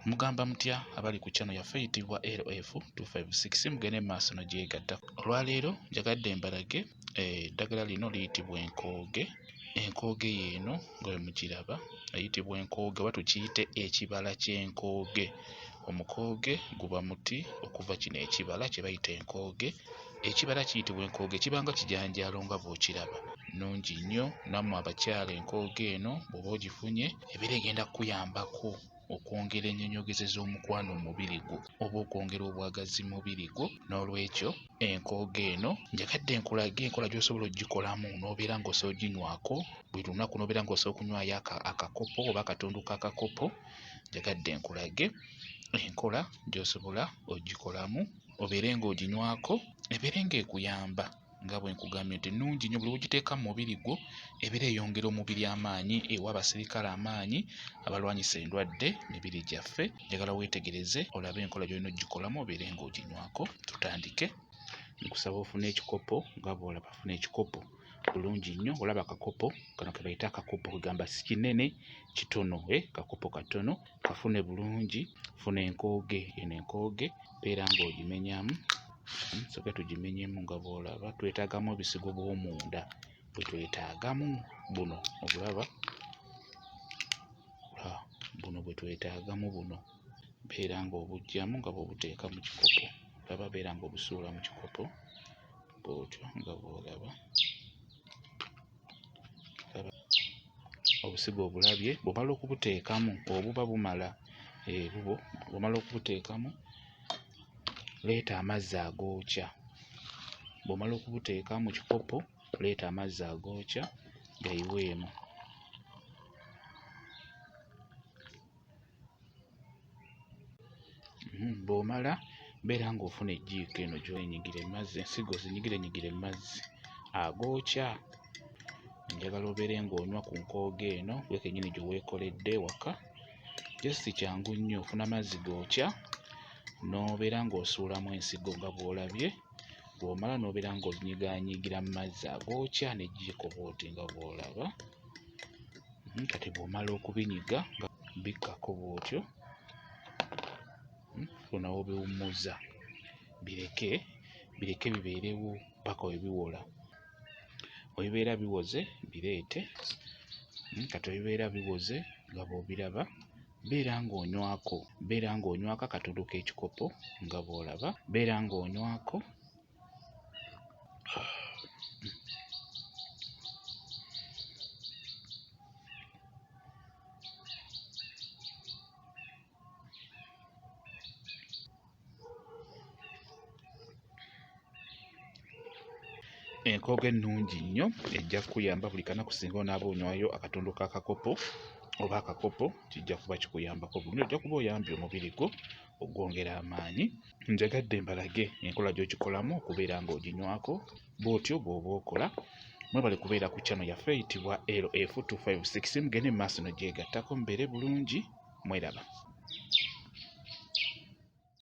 Mugamba mutya abali ku channel yaffe eyitibwa LF256 mugende maaso n'ogyegatta. Olwaleero njagadde mbalage eddagala lino liyitibwa enkooge. Enkooge yeeno nga bwe mugiraba eyitibwa enkooge oba tukiyite ekibala ky'enkooge. Omukooge guba muti okuva kino ekibala kye bayita enkooge. Ekibala kiyitibwa enkooge kiba nga kijanjaalo nga bw'okiraba. Nnungi nnyo nammwe abakyala enkooge eno bw'oba ogifunye ebeera egenda kukuyambako okwongera ennyonnyogeze z'omukwano mu mubiri gwo oba okwongera obwagazi mu mubiri gwo. N'olwekyo enkooge eno njagadde nkulage enkola gy'osobola oggikolamu n'obeera ng'osobola oginywako buli lunaku, n'obeera ng'osobola okunywayo akakopo oba akatundu k'akakopo. Njagadde nkulage enkola gy'osobola oggikolamu obeere ng'oginywako ebeere ng'ekuyamba nga bwe nkugambye nti nnungi nnyo. Buli lw'ogiteeka mu mubiri gwo ebeera eyongera omubiri amaanyi, ewa abasirikale amaanyi abalwanyisa endwadde mibiri gyaffe. Njagala weetegereze olabe enkola gy'olina oggikolamu obeere ng'oginywako. Tutandike. Nkusaba ofune ekikopo nga bw'olaba, funa ekikopo bulungi nnyo. Olaba akakopo kano ke bayita akakopo, kugamba si kinene, kitono, kakopo katono. Kafune bulungi. Funa enkooge, eno enkooge beera ng'ogimenyamu. Soke tugimenyemu nga bw'olaba. Twetaagamu ebisigo bw'omunda, bwe twetaagamu buno obulaba, buno bwe twetaagamu buno. Beera ng'obuggyamu nga bw'obuteeka mu kikopo. Olaba beera ng'obusuula mu kikopo bw'otyo nga bw'olaba. Obusigo obulabye, bw'omala okubuteekamu obuba bumala bubo. Bw'omala okubuteekamu leeta amazzi agookya. Bw'omala okubuteeka mu kikopo leeta amazzi agookya gayiweemu. Bw'omala beera ng'ofuna ejjiiko eno gy'oyinyigire mu mazzi, ensigo zinyigirenyigire mu mazzi agookya. Njagala obeere ng'onywa ku nkooge eno gwe kennyini gye weekoledde ewaka. Just kyangu nnyo, ofuna mazzi gookya n'obeera ng'osuulamu ensigo nga bw'olabye. Bw'omala n'obeera ng'ozinyigaanyigira mu mazzi agookya n'ejjiiko bw'oti nga bw'olaba. Kati bw'omala okubinyiga nga bikkako bw'otyo, funa w'obiwummuza, bireke bibeerewo paka we biwola. Webibeera biwoze bireete. Kati webibeera biwoze nga bw'obiraba beera ng'onywako akatundu k'ekikopo nga bw'olaba. Beera ng'onywako. Enkooge ennungi nnyo, ejja kukuyamba buli kanaku singa onaaba onywayo akatundu k'akakopo oba akakopo, kijja kuba kikuyambako bulungi. Ojja kuba oyambye omubiri gwo ogwongera amaanyi. Njagadde mbalage enkola gy'ogikolamu okubeera ng'oginywako bw'otyo bw'oba okola. Mwebale kubeera ku channel yaffe eyitibwa LF256 mugende mu maaso n'ogyegattako mubeere bulungi. Mweraba.